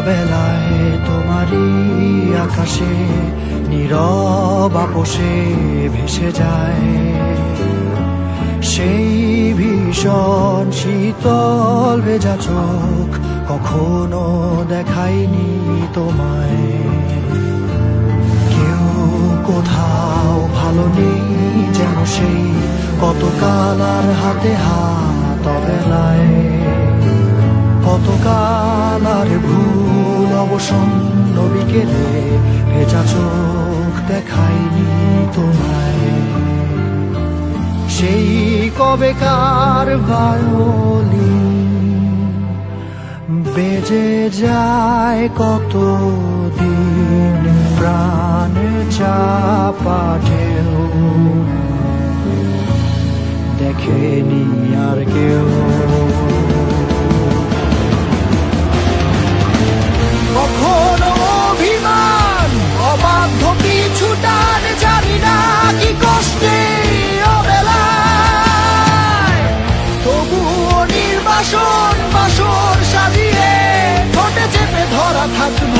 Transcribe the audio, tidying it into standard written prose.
বেলায় তোমারই আকাশে নীরব আপোষে ভেসে যায় সেই ভীষণ শীতল ভেজা চোখ কখনো দেখায়নি তোমায়। কেউ কোথাও ভালো নেই যেন সেই কতকাল আর হাতে হাত অবেলায়, কতকাল আর ভুল অবসন্ন বিকেলে ভেজা চোখ দেখায়নি তোমায়। সেই কবেকার ভায়োলিন বেজে যায় কতদিন প্রাণ চাপা ঢেউ দেখেনি আর কেউ। কখনো অভিমান অবাধ্য কিছু টান জানি না কি কষ্টে অবেলায়, তবুও নির্বাসন বাসর সাজিয়ে ঠোঁটে চেপে ধরা থাকবে